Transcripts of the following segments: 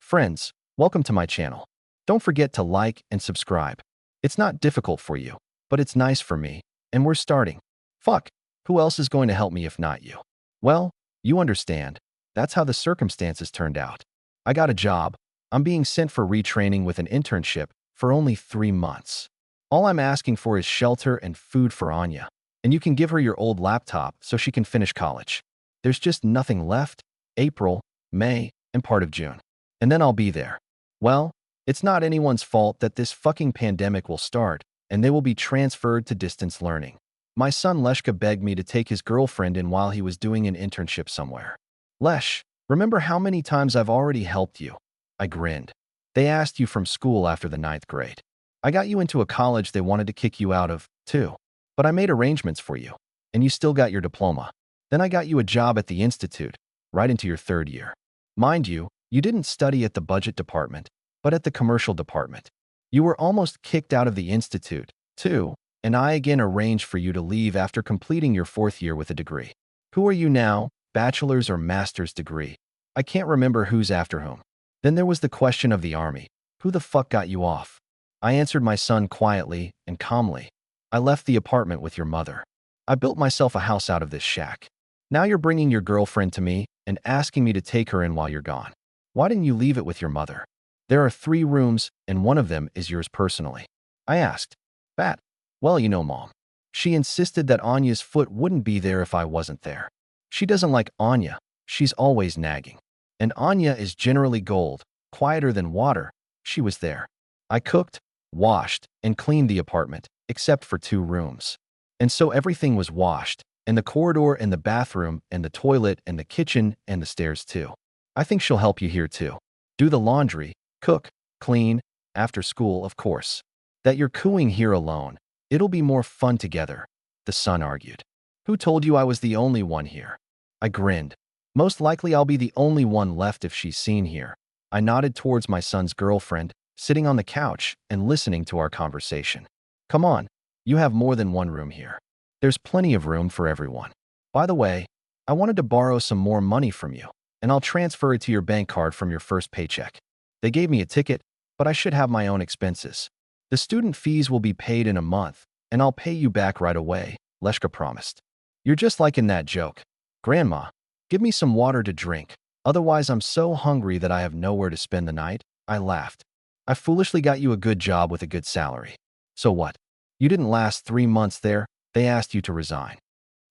Friends, welcome to my channel. Don't forget to like and subscribe. It's not difficult for you, but it's nice for me, and we're starting. Fuck, who else is going to help me if not you? Well, you understand. That's how the circumstances turned out. I got a job. I'm being sent for retraining with an internship for only 3 months. All I'm asking for is shelter and food for Anya, and you can give her your old laptop so she can finish college. There's just nothing left. April, May, and part of June. And then I'll be there. Well, it's not anyone's fault that this fucking pandemic will start, and they will be transferred to distance learning. My son Leshka begged me to take his girlfriend in while he was doing an internship somewhere. Lesh, remember how many times I've already helped you? I grinned. They asked you from school after the 9th grade. I got you into a college they wanted to kick you out of, too. But I made arrangements for you, and you still got your diploma. Then I got you a job at the institute, right into your 3rd year. Mind you, you didn't study at the budget department, but at the commercial department. You were almost kicked out of the institute, too, and I again arranged for you to leave after completing your 4th year with a degree. Who are you now, bachelor's or master's degree? I can't remember who's after whom. Then there was the question of the army. Who the fuck got you off? I answered my son quietly and calmly. I left the apartment with your mother. I built myself a house out of this shack. Now you're bringing your girlfriend to me and asking me to take her in while you're gone. Why didn't you leave it with your mother? There are 3 rooms, and one of them is yours personally. I asked. Bat. Well, you know, Mom. She insisted that Anya's foot wouldn't be there if I wasn't there. She doesn't like Anya. She's always nagging. And Anya is generally gold, quieter than water. She was there. I cooked, washed, and cleaned the apartment, except for 2 rooms. And so everything was washed, and the corridor and the bathroom and the toilet and the kitchen and the stairs too. I think she'll help you here too. Do the laundry, cook, clean, after school, of course. That you're cooing here alone. It'll be more fun together, the son argued. Who told you I was the only one here? I grinned. Most likely I'll be the only one left if she's seen here. I nodded towards my son's girlfriend, sitting on the couch and listening to our conversation. Come on, you have more than one room here. There's plenty of room for everyone. By the way, I wanted to borrow some more money from you, and I'll transfer it to your bank card from your first paycheck. They gave me a ticket, but I should have my own expenses. The student fees will be paid in a month, and I'll pay you back right away, Leshka promised. You're just like in that joke. Grandma, give me some water to drink. Otherwise, I'm so hungry that I have nowhere to spend the night. I laughed. I foolishly got you a good job with a good salary. So what? You didn't last 3 months there. They asked you to resign.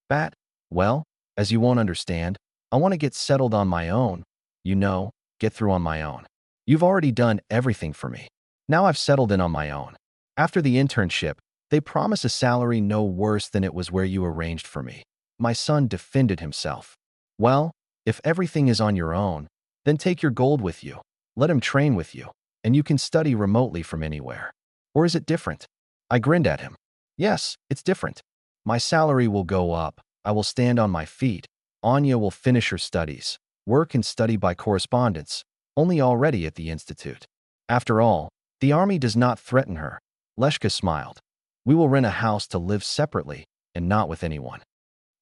Bat, well, as you won't understand, I want to get settled on my own. You know, get through on my own. You've already done everything for me. Now I've settled in on my own. After the internship, they promise a salary no worse than it was where you arranged for me. My son defended himself. Well, if everything is on your own, then take your gold with you. Let him train with you, and you can study remotely from anywhere. Or is it different? I grinned at him. Yes, it's different. My salary will go up. I will stand on my feet. Anya will finish her studies, work and study by correspondence, only already at the institute. After all, the army does not threaten her. Leshka smiled. We will rent a house to live separately and not with anyone.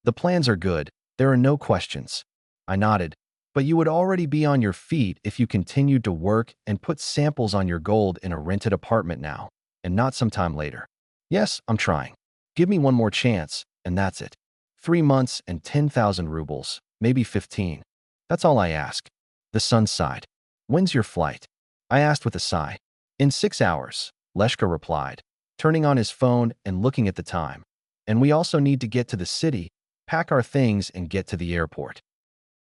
The plans are good. There are no questions. I nodded. But you would already be on your feet if you continued to work and put samples on your gold in a rented apartment now, and not sometime later. Yes, I'm trying. Give me one more chance, and that's it. 3 months and 10,000 rubles, maybe 15. That's all I ask. The son sighed. When's your flight? I asked with a sigh. In 6 hours, Leshka replied, turning on his phone and looking at the time. And we also need to get to the city, pack our things, and get to the airport.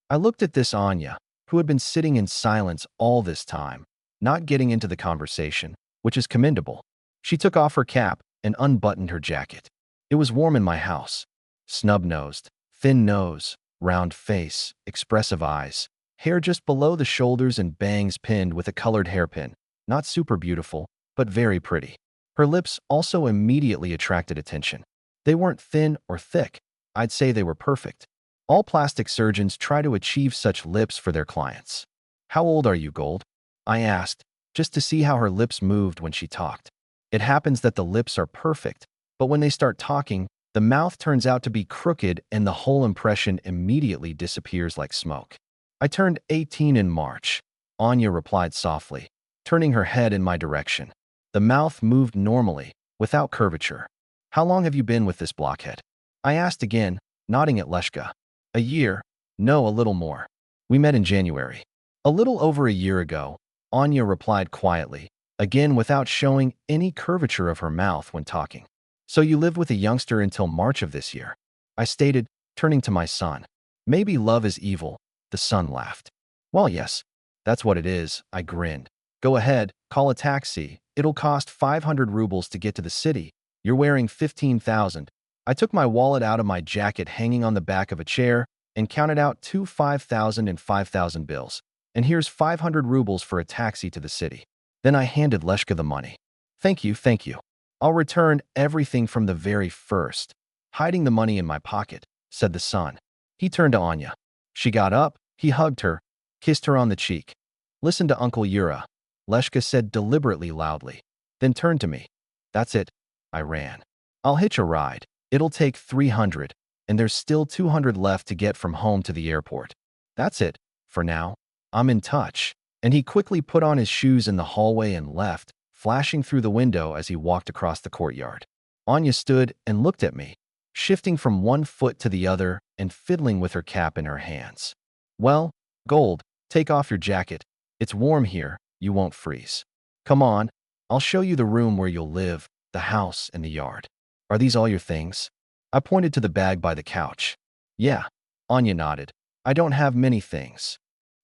I looked at this Anya, who had been sitting in silence all this time, not getting into the conversation, which is commendable. She took off her cap and unbuttoned her jacket. It was warm in my house. Snub-nosed, thin nose, round face, expressive eyes, hair just below the shoulders and bangs pinned with a colored hairpin. Not super beautiful, but very pretty. Her lips also immediately attracted attention. They weren't thin or thick. I'd say they were perfect. All plastic surgeons try to achieve such lips for their clients. How old are you, Gold? I asked, just to see how her lips moved when she talked. It happens that the lips are perfect, but when they start talking, the mouth turns out to be crooked and the whole impression immediately disappears like smoke. I turned 18 in March. Anya replied softly, turning her head in my direction. The mouth moved normally, without curvature. How long have you been with this blockhead? I asked again, nodding at Leshka. A year? No, a little more. We met in January. A little over a year ago, Anya replied quietly, again without showing any curvature of her mouth when talking. So you lived with a youngster until March of this year? I stated, turning to my son. Maybe love is evil, the son laughed. Well, yes, that's what it is, I grinned. Go ahead, call a taxi. It'll cost 500 rubles to get to the city. You're wearing 15,000. I took my wallet out of my jacket hanging on the back of a chair and counted out two 5,000 and 5,000 bills. And here's 500 rubles for a taxi to the city. Then I handed Leshka the money. Thank you, thank you. I'll return everything from the very first. Hiding the money in my pocket, said the son. He turned to Anya. She got up, he hugged her, kissed her on the cheek. Listen to Uncle Yura, Leshka said deliberately loudly. Then turned to me. That's it. I ran. I'll hitch a ride. It'll take 300, and there's still 200 left to get from home to the airport. That's it, for now. I'm in touch. And he quickly put on his shoes in the hallway and left, flashing through the window as he walked across the courtyard. Anya stood and looked at me, shifting from one foot to the other and fiddling with her cap in her hands. Well, Gold, take off your jacket. It's warm here, you won't freeze. Come on, I'll show you the room where you'll live, the house and the yard. Are these all your things? I pointed to the bag by the couch. Yeah, Anya nodded. I don't have many things.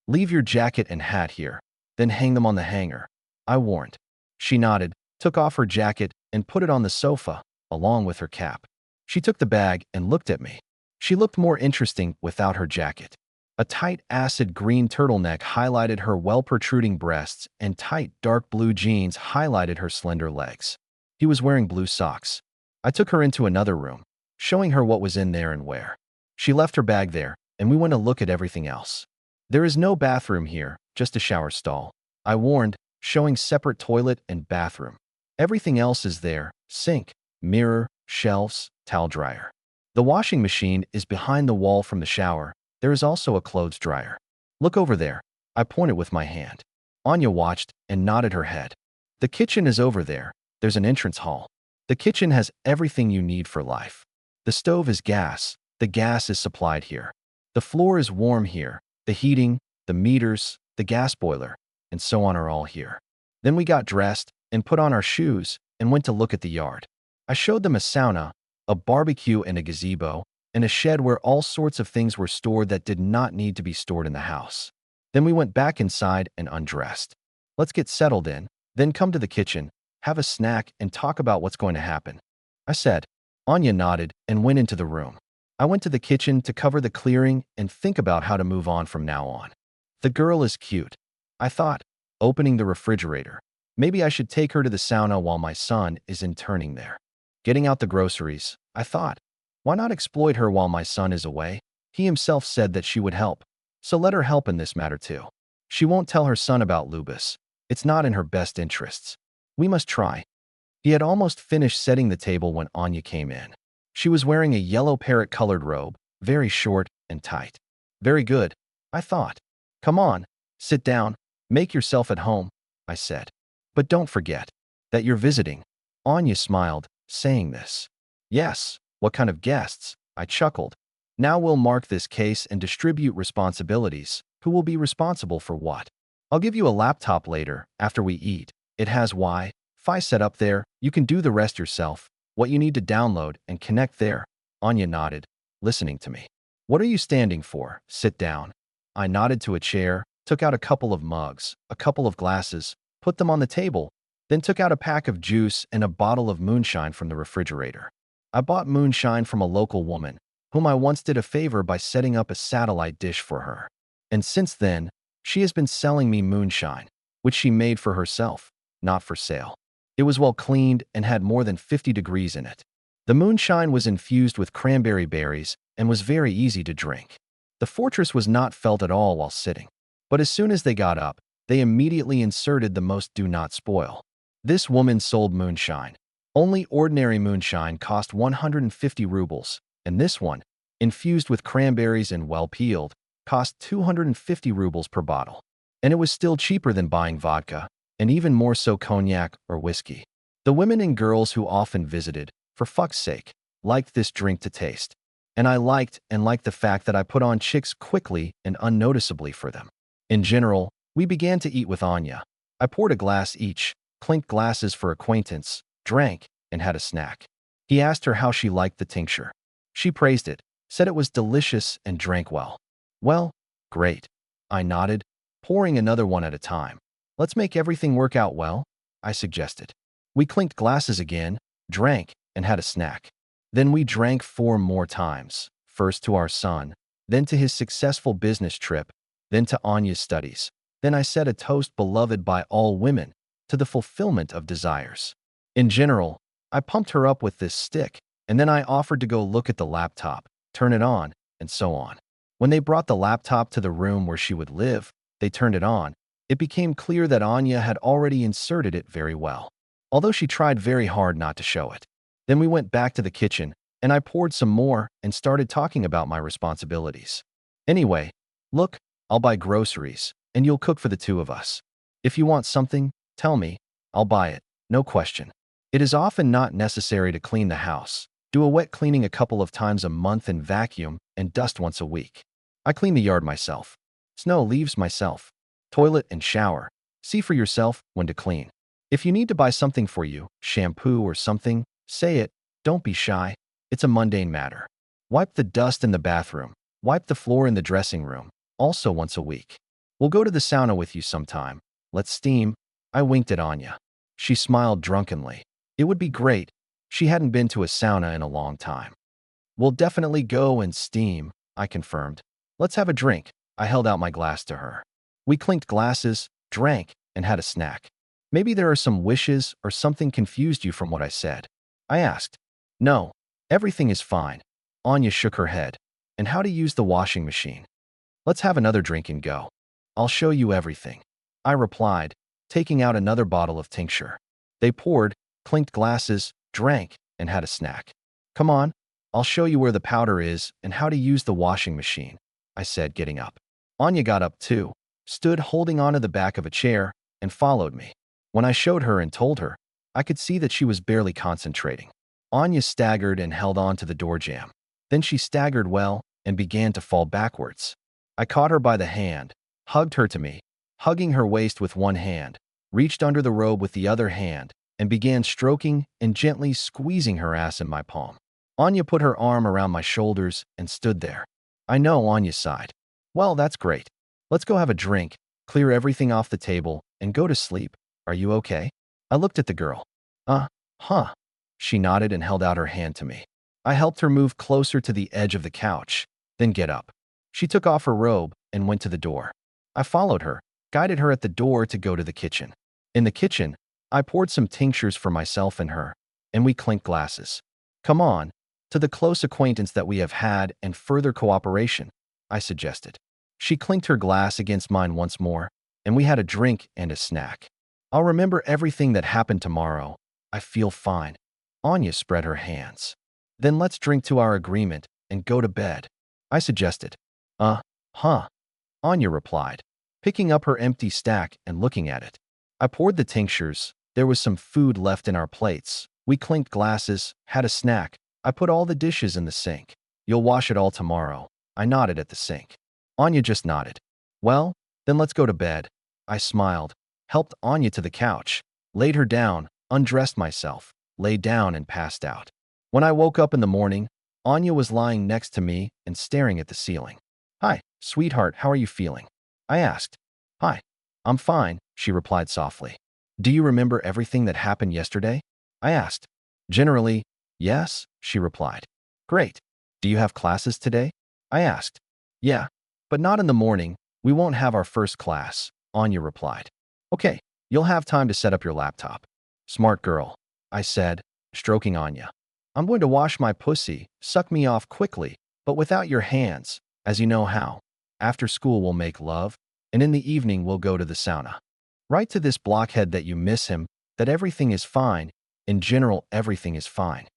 Leave your jacket and hat here, then hang them on the hanger, I warned. She nodded, took off her jacket, and put it on the sofa, along with her cap. She took the bag and looked at me. She looked more interesting without her jacket. A tight acid green turtleneck highlighted her well-protruding breasts, and tight dark blue jeans highlighted her slender legs. He was wearing blue socks. I took her into another room, showing her what was in there and where. She left her bag there, and we went to look at everything else. There is no bathroom here, just a shower stall, I warned, showing separate toilet and bathroom. Everything else is there, sink, mirror, shelves, towel dryer. The washing machine is behind the wall from the shower. There is also a clothes dryer. Look over there, I pointed with my hand. Anya watched and nodded her head. The kitchen is over there. There's an entrance hall. The kitchen has everything you need for life. The stove is gas. The gas is supplied here. The floor is warm here. The heating, the meters, the gas boiler, and so on are all here. Then we got dressed and put on our shoes and went to look at the yard. I showed them a sauna, a barbecue and a gazebo, and a shed where all sorts of things were stored that did not need to be stored in the house. Then we went back inside and undressed. Let's get settled in, then come to the kitchen, have a snack, and talk about what's going to happen, I said. Anya nodded and went into the room. I went to the kitchen to cover the clearing and think about how to move on from now on. The girl is cute, I thought, opening the refrigerator. Maybe I should take her to the sauna while my son is interning there. Getting out the groceries, I thought. Why not exploit her while my son is away? He himself said that she would help, so let her help in this matter too. She won't tell her son about Lubis. It's not in her best interests. We must try. He had almost finished setting the table when Anya came in. She was wearing a yellow parrot-colored robe, very short and tight. Very good, I thought. Come on, sit down, make yourself at home, I said. But don't forget that you're visiting. Anya smiled, saying this. Yes, what kind of guests? I chuckled. Now we'll mark this case and distribute responsibilities. Who will be responsible for what? I'll give you a laptop later, after we eat. It has Wi-Fi set up there. You can do the rest yourself. What you need to download and connect there. Anya nodded, listening to me. What are you standing for? Sit down. I nodded to a chair, took out a couple of mugs, a couple of glasses, put them on the table, then took out a pack of juice and a bottle of moonshine from the refrigerator. I bought moonshine from a local woman, whom I once did a favor by setting up a satellite dish for her. And since then, she has been selling me moonshine, which she made for herself, not for sale. It was well cleaned and had more than 50 degrees in it. The moonshine was infused with cranberry berries and was very easy to drink. The fortress was not felt at all while sitting. But as soon as they got up, they immediately inserted the most do not spoil. This woman sold moonshine. Only ordinary moonshine cost 150 rubles, and this one, infused with cranberries and well peeled, cost 250 rubles per bottle. And it was still cheaper than buying vodka, and even more so cognac or whiskey. The women and girls who often visited, for fuck's sake, liked this drink to taste. And I liked the fact that I put on chicks quickly and unnoticeably for them. In general, we began to eat with Anya. I poured a glass each, clinked glasses for acquaintance, drank, and had a snack. He asked her how she liked the tincture. She praised it, said it was delicious, and drank well. Well, great. I nodded, pouring another one at a time. Let's make everything work out well, I suggested. We clinked glasses again, drank, and had a snack. Then we drank 4 more times, first to our son, then to his successful business trip, then to Anya's studies. Then I said a toast beloved by all women, to the fulfillment of desires. In general, I pumped her up with this stick, and then I offered to go look at the laptop, turn it on, and so on. When they brought the laptop to the room where she would live, they turned it on. It became clear that Anya had already inserted it very well, although she tried very hard not to show it. Then we went back to the kitchen, and I poured some more and started talking about my responsibilities. Anyway, look, I'll buy groceries, and you'll cook for the 2 of us. If you want something, tell me, I'll buy it, no question. It is often not necessary to clean the house. Do a wet cleaning a couple of times a month and vacuum and dust once a week. I clean the yard myself. Snow leaves myself. Toilet and shower. See for yourself when to clean. If you need to buy something for you, shampoo or something, say it, don't be shy. It's a mundane matter. Wipe the dust in the bathroom. Wipe the floor in the dressing room, also once a week. We'll go to the sauna with you sometime. Let's steam. I winked at Anya. She smiled drunkenly. It would be great. She hadn't been to a sauna in a long time. We'll definitely go and steam, I confirmed. Let's have a drink. I held out my glass to her. We clinked glasses, drank, and had a snack. Maybe there are some wishes or something confused you from what I said. I asked. No, everything is fine. Anya shook her head. And how to use the washing machine. Let's have another drink and go. I'll show you everything. I replied, taking out another bottle of tincture. They poured, clinked glasses, drank, and had a snack. Come on, I'll show you where the powder is and how to use the washing machine, I said, getting up. Anya got up too, stood holding onto the back of a chair, and followed me. When I showed her and told her, I could see that she was barely concentrating. Anya staggered and held on to the door jamb. Then she staggered well and began to fall backwards. I caught her by the hand, hugged her to me, hugging her waist with one hand, reached under the robe with the other hand, and began stroking and gently squeezing her ass in my palm. Anya put her arm around my shoulders and stood there. I know, Anya sighed. Well, that's great. Let's go have a drink, clear everything off the table, and go to sleep. Are you okay? I looked at the girl. Huh. She nodded and held out her hand to me. I helped her move closer to the edge of the couch, then get up. She took off her robe and went to the door. I followed her, guided her at the door to go to the kitchen. In the kitchen, I poured some tinctures for myself and her, and we clinked glasses. Come on, to the close acquaintance that we have had and further cooperation, I suggested. She clinked her glass against mine once more, and we had a drink and a snack. I'll remember everything that happened tomorrow. I feel fine. Anya spread her hands. Then let's drink to our agreement and go to bed, I suggested. Huh. Anya replied, picking up her empty stack and looking at it. I poured the tinctures. There was some food left in our plates. We clinked glasses, had a snack. I put all the dishes in the sink. You'll wash it all tomorrow. I nodded at the sink. Anya just nodded. Well, then let's go to bed. I smiled, helped Anya to the couch, laid her down, undressed myself, lay down and passed out. When I woke up in the morning, Anya was lying next to me and staring at the ceiling. Hi, sweetheart, how are you feeling? I asked. Hi, I'm fine, she replied softly. Do you remember everything that happened yesterday? I asked. Generally, yes, she replied. Great. Do you have classes today? I asked. Yeah, but not in the morning. We won't have our first class, Anya replied. Okay, you'll have time to set up your laptop. Smart girl, I said, stroking Anya. I'm going to wash my pussy, suck me off quickly, but without your hands, as you know how. After school we'll make love, and in the evening we'll go to the sauna. Write to this blockhead that you miss him, that everything is fine. In general, everything is fine.